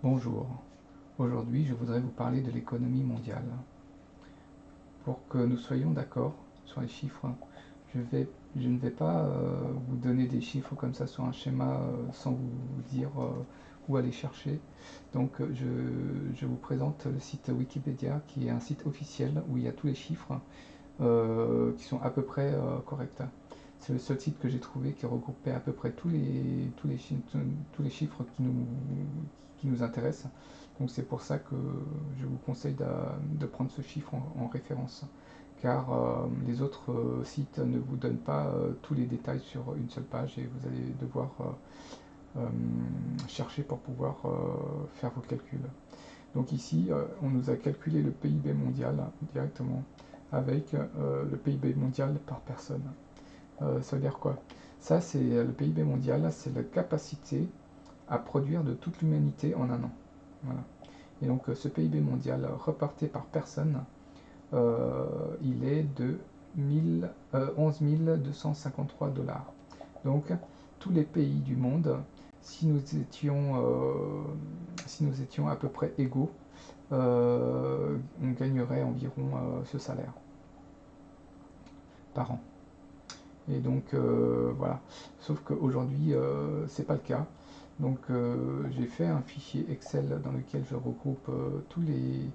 Bonjour, aujourd'hui je voudrais vous parler de l'économie mondiale. Pour que nous soyons d'accord sur les chiffres, je ne vais pas vous donner des chiffres comme ça sur un schéma sans vous dire où aller chercher. Donc je vous présente le site Wikipédia qui est un site officiel où il y a tous les chiffres qui sont à peu près corrects. C'est le seul site que j'ai trouvé qui regroupait à peu près tous les chiffres qui nous intéressent. Donc c'est pour ça que je vous conseille de prendre ce chiffre en référence, car les autres sites ne vous donnent pas tous les détails sur une seule page et vous allez devoir euh, chercher pour pouvoir faire vos calculs. Donc ici, on nous a calculé le PIB mondial directement avec le PIB mondial par personne. Ça veut dire quoi? Ça, c'est le PIB mondial, c'est la capacité à produire de toute l'humanité en un an. Voilà. Et donc ce PIB mondial reparté par personne, il est de 11 253 $. Donc tous les pays du monde, si nous étions à peu près égaux, on gagnerait environ ce salaire par an. Et donc voilà. Sauf qu'aujourd'hui, c'est pas le cas. Donc j'ai fait un fichier Excel dans lequel je regroupe tous les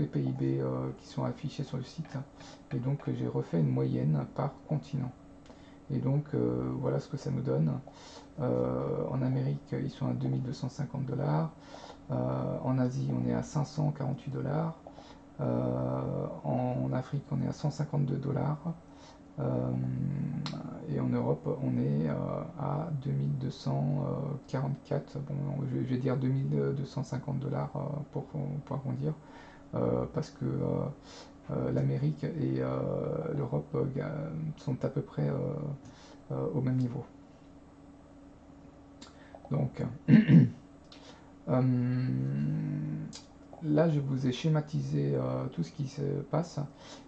PIB qui sont affichés sur le site. Et donc j'ai refait une moyenne par continent. Et donc voilà ce que ça nous donne. En Amérique, ils sont à 2250 $. En Asie, on est à 548 $. En Afrique, on est à 152 $. Et en Europe, on est à 2244, bon, je vais dire 2250 $ pour arrondir, parce que l'Amérique et l'Europe sont à peu près au même niveau. Donc, là, je vous ai schématisé tout ce qui se passe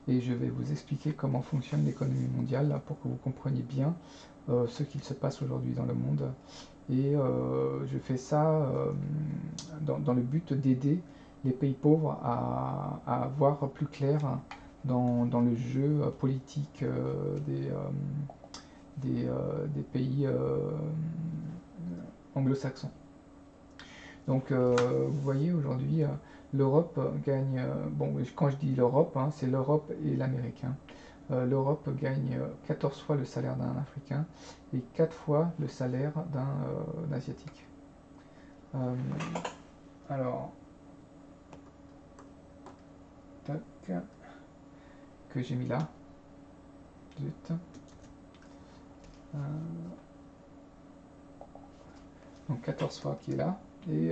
et je vais vous expliquer comment fonctionne l'économie mondiale pour que vous compreniez bien ce qu'il se passe aujourd'hui dans le monde. Et je fais ça dans le but d'aider les pays pauvres à voir plus clair dans le jeu politique des pays anglo-saxons. Donc vous voyez aujourd'hui l'Europe gagne, bon quand je dis l'Europe, hein, c'est l'Europe et l'Amérique. Hein. L'Europe gagne 14 fois le salaire d'un Africain et 4 fois le salaire d'un Asiatique. Alors, tac, que j'ai mis là. Zut. Donc 14 fois qui est là et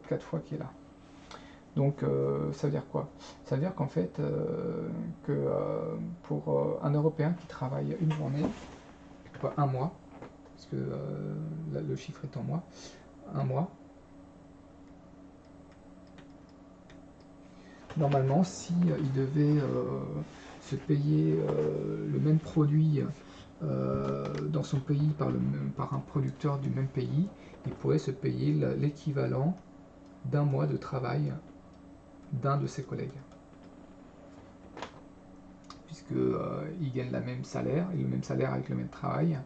4 fois qui est là. Donc ça veut dire quoi? Ça veut dire qu'en fait, que pour un Européen qui travaille une journée, pas un mois, parce que le chiffre est en mois, un mois, normalement, si il devait se payer le même produit dans son pays par un producteur du même pays, il pourrait se payer l'équivalent d'un mois de travail d'un de ses collègues. Puisque ils gagnent le même salaire avec le même travail,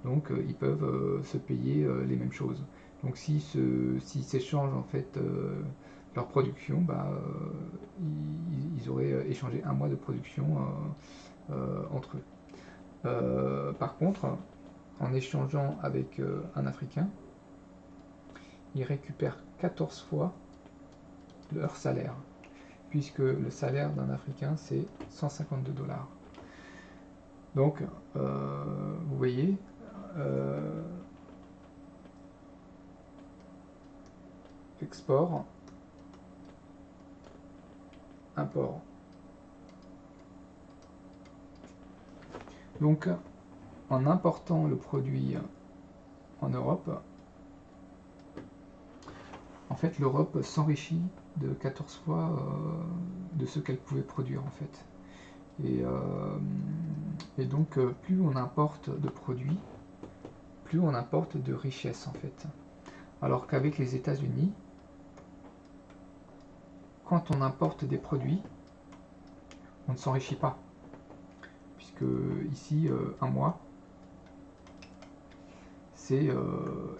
donc ils peuvent se payer les mêmes choses. Donc s'ils s'échangent en fait leur production, bah, ils auraient échangé un mois de production entre eux. Par contre, en échangeant avec un Africain, ils récupèrent 14 fois leur salaire, puisque le salaire d'un Africain c'est 152 $. Donc, vous voyez, export, import. Donc, en important le produit en Europe, en fait, l'Europe s'enrichit de 14 fois de ce qu'elle pouvait produire, en fait. Et donc, plus on importe de produits, plus on importe de richesses, en fait. Alors qu'avec les États-Unis, quand on importe des produits, on ne s'enrichit pas. Puisque ici, un mois, c'est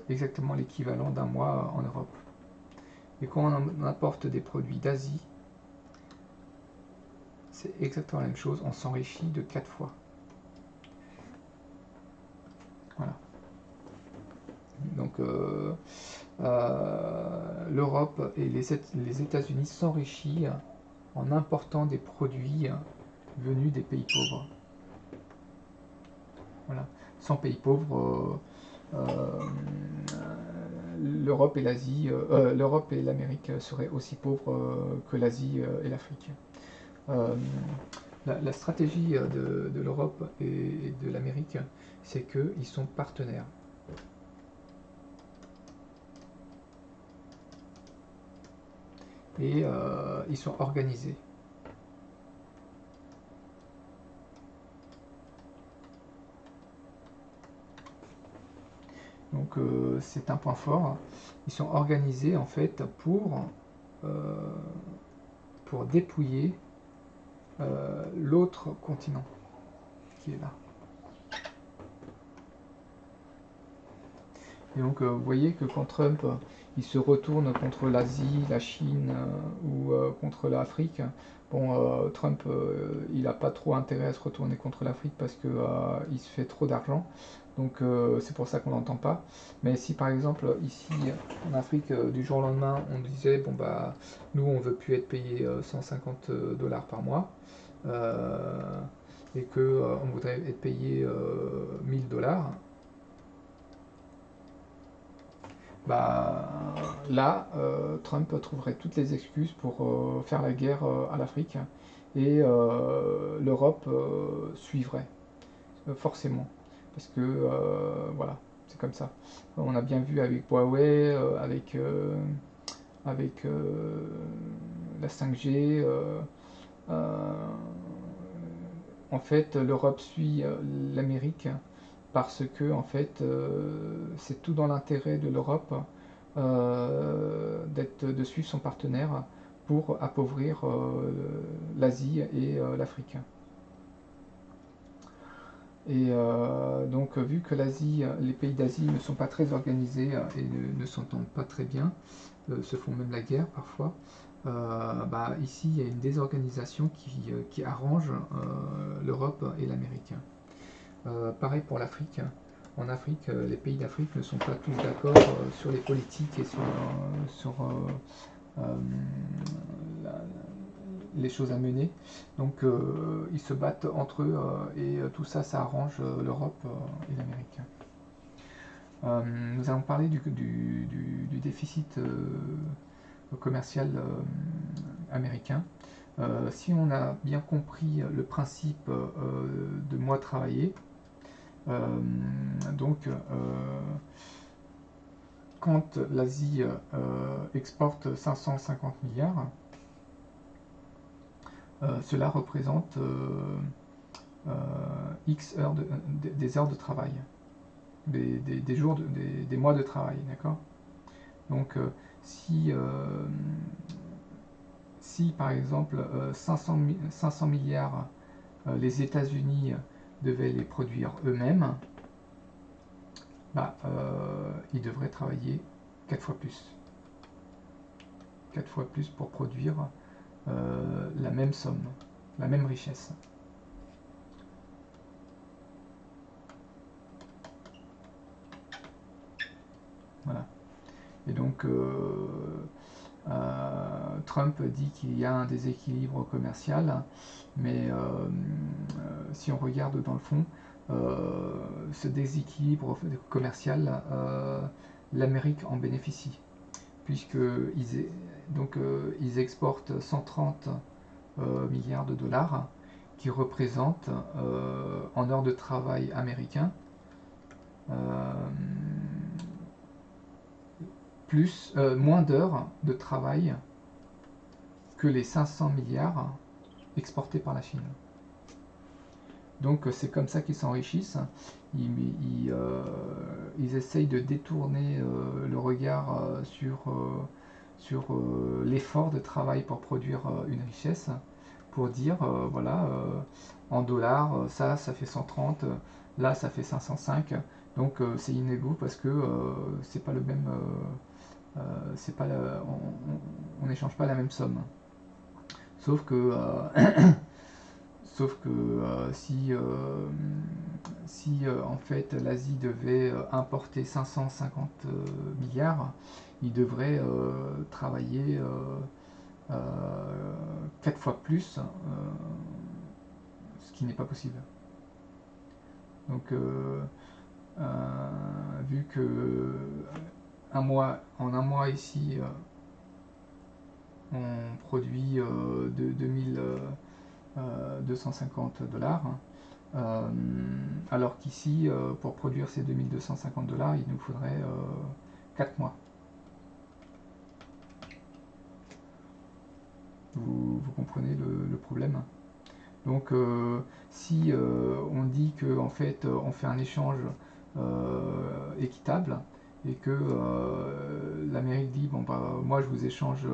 exactement l'équivalent d'un mois en Europe. Et quand on importe des produits d'Asie, c'est exactement la même chose, on s'enrichit de 4 fois. Voilà. Donc l'Europe et les États-Unis s'enrichissent en important des produits venus des pays pauvres. Voilà. Sans pays pauvres, l'Europe et l'Asie, l'Europe et l'Amérique seraient aussi pauvres que l'Asie et l'Afrique. La stratégie de l'Europe et de l'Amérique, c'est qu'ils sont partenaires. Et ils sont organisés. Donc c'est un point fort. Ils sont organisés en fait pour dépouiller l'autre continent qui est là. Et donc vous voyez que quand Trump il se retourne contre l'Asie, la Chine ou contre l'Afrique, bon Trump il n'a pas trop intérêt à se retourner contre l'Afrique parce que il se fait trop d'argent. Donc c'est pour ça qu'on n'entend pas. Mais si par exemple ici en Afrique du jour au lendemain on disait bon bah nous on veut plus être payé 150 $ par mois et que on voudrait être payé 1000 $, bah là Trump trouverait toutes les excuses pour faire la guerre à l'Afrique et l'Europe suivrait forcément. Parce que voilà, c'est comme ça. On a bien vu avec Huawei, avec la 5G. En fait, l'Europe suit l'Amérique parce que en fait, c'est tout dans l'intérêt de l'Europe de suivre son partenaire pour appauvrir l'Asie et l'Afrique. Et donc, vu que les pays d'Asie ne sont pas très organisés et ne s'entendent pas très bien, se font même la guerre parfois, bah, ici il y a une désorganisation qui arrange l'Europe et l'Amérique. Pareil pour l'Afrique. En Afrique, les pays d'Afrique ne sont pas tous d'accord sur les politiques et sur la, les choses à mener. Donc ils se battent entre eux et tout ça, ça arrange l'Europe et l'Amérique. Nous allons parler du déficit commercial américain. Si on a bien compris le principe de mois travaillé, donc quand l'Asie exporte 550 milliards, cela représente X heures des heures de travail, des jours, des mois de travail, d'accord. Donc si par exemple 500 milliards les États-Unis devaient les produire eux-mêmes, bah, ils devraient travailler 4 fois plus. 4 fois plus pour produire la même somme, la même richesse. Voilà. Et donc Trump dit qu'il y a un déséquilibre commercial, mais si on regarde dans le fond, ce déséquilibre commercial, l'Amérique en bénéficie, puisqu'ils ils exportent 130 milliards de dollars, qui représentent en heures de travail américains moins d'heures de travail que les 500 milliards exportés par la Chine. Donc c'est comme ça qu'ils s'enrichissent. Ils essayent de détourner le regard sur l'effort de travail pour produire une richesse, pour dire, voilà, en dollars, ça fait 130, là ça fait 505, donc c'est inégal parce que c'est pas le même, c'est pas on n'échange pas la même somme. Sauf que Sauf que si en fait l'Asie devait importer 550 milliards, il devrait travailler 4 fois plus, ce qui n'est pas possible. Donc vu que en un mois ici, on produit de 2250 $, alors qu'ici, pour produire ces 2250 $, il nous faudrait 4 mois. Vous comprenez le problème? Donc si on dit que en fait on fait un échange équitable et que l'Amérique dit bon bah moi je vous échange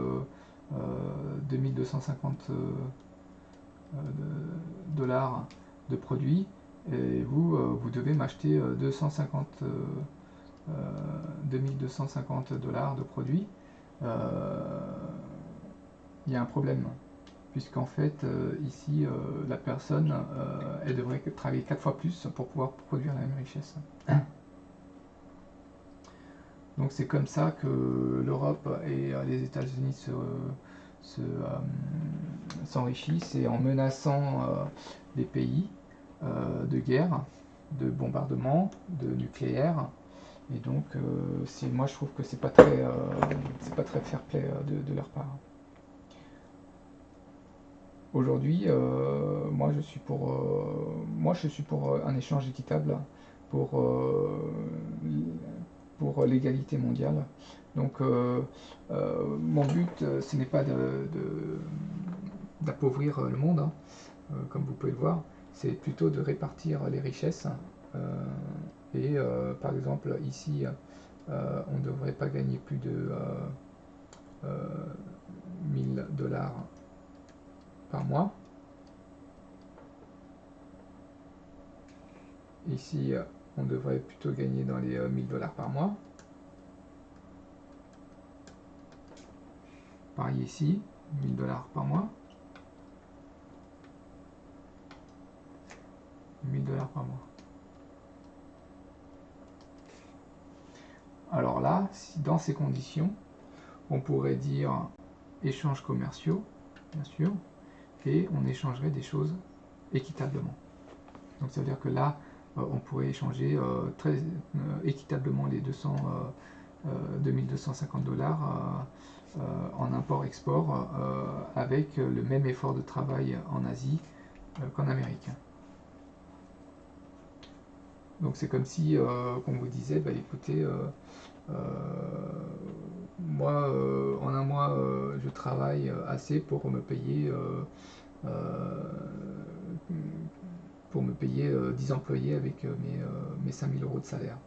2250 $ de produits et vous devez m'acheter 2250 $ de produits, il y a un problème puisqu'en fait ici la personne elle devrait travailler 4 fois plus pour pouvoir produire la même richesse. Donc c'est comme ça que l'Europe et les États-Unis s'enrichissent, et en menaçant les pays de guerre, de bombardement, de nucléaire. Et donc moi je trouve que c'est pas très fair play de leur part. Aujourd'hui, moi je suis pour un échange équitable, pour l'égalité mondiale. Donc mon but, ce n'est pas d'appauvrir le monde, hein, comme vous pouvez le voir, c'est plutôt de répartir les richesses. Et par exemple ici, on ne devrait pas gagner plus de 1000 $ par mois. Ici, on devrait plutôt gagner dans les 1000 $ par mois. Pareil ici, 1000 $ par mois. 1000 $ par mois. Alors là, dans ces conditions, on pourrait dire échanges commerciaux, bien sûr, et on échangerait des choses équitablement. Donc ça veut dire que là, on pourrait échanger très équitablement les 2250 $ en import-export avec le même effort de travail en Asie qu'en Amérique. Donc c'est comme si on vous disait, bah, écoutez, moi en un mois je travaille assez pour me payer 10 employés avec mes 5000 € de salaire.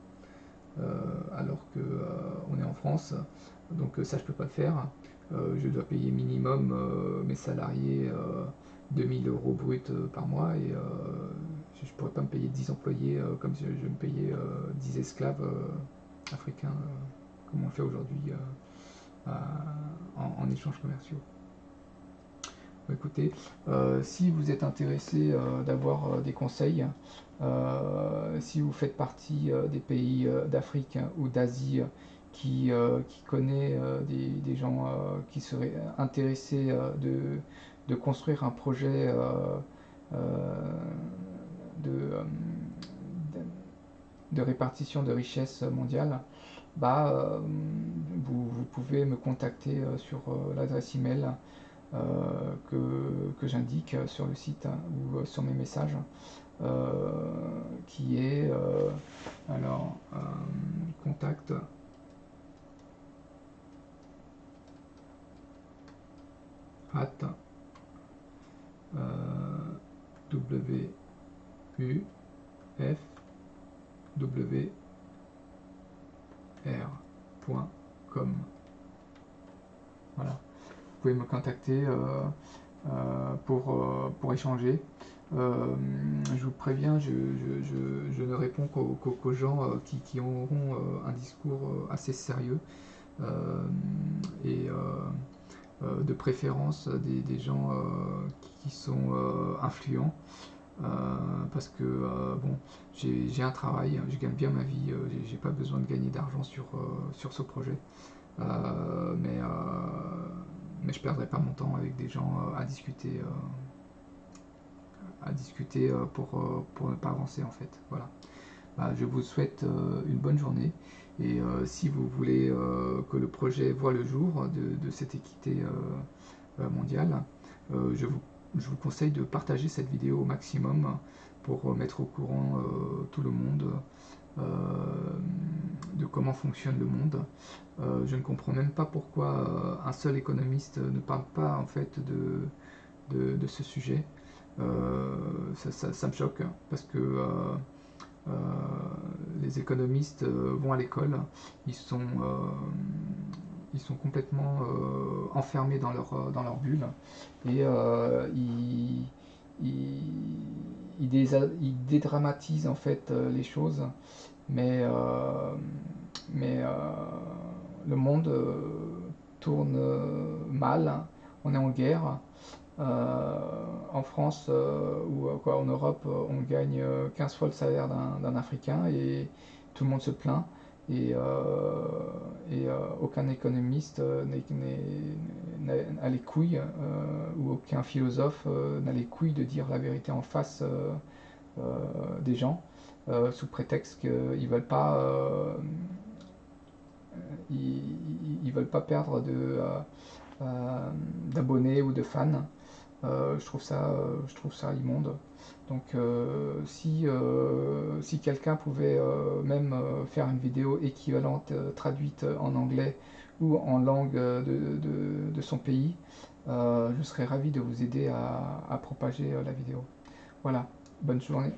Alors que on est en France, donc ça je peux pas le faire. Je dois payer minimum mes salariés 2000 € bruts par mois, et je pourrais pas me payer 10 employés comme si je me payais 10 esclaves africains comme on le fait aujourd'hui en échanges commerciaux. Écoutez, si vous êtes intéressé d'avoir des conseils, si vous faites partie des pays d'Afrique ou d'Asie qui connaît des gens qui seraient intéressés de construire un projet de, de répartition de richesses mondiale, bah, vous pouvez me contacter sur l'adresse email que j'indique sur le site ou sur mes messages, qui est alors contact at U F W R.com. Voilà. Vous pouvez me contacter pour échanger. Je vous préviens, je ne réponds qu'aux gens qui auront un discours assez sérieux et de préférence des gens qui sont influents. Parce que bon, j'ai un travail, je gagne bien ma vie, j'ai pas besoin de gagner d'argent sur ce projet. Mais je perdrai pas mon temps avec des gens à discuter pour ne pas avancer en fait. Voilà. Bah, je vous souhaite une bonne journée et si vous voulez que le projet voit le jour de cette équité mondiale, je vous conseille de partager cette vidéo au maximum pour mettre au courant tout le monde de comment fonctionne le monde. Je ne comprends même pas pourquoi un seul économiste ne parle pas en fait de ce sujet. Ça me choque parce que les économistes vont à l'école, ils sont complètement enfermés dans leur bulle et ils dédramatisent en fait les choses, mais, mais le monde tourne mal, on est en guerre. En France ou quoi, en Europe, on gagne 15 fois le salaire d'un Africain et tout le monde se plaint. Et, aucun économiste n'a les couilles, ou aucun philosophe n'a les couilles de dire la vérité en face des gens, sous prétexte qu'ils veulent pas, ils veulent pas perdre d'abonnés ou de fans. Je trouve ça immonde. Donc si quelqu'un pouvait même faire une vidéo équivalente traduite en anglais ou en langue de son pays, je serais ravi de vous aider à propager la vidéo. Voilà, bonne journée.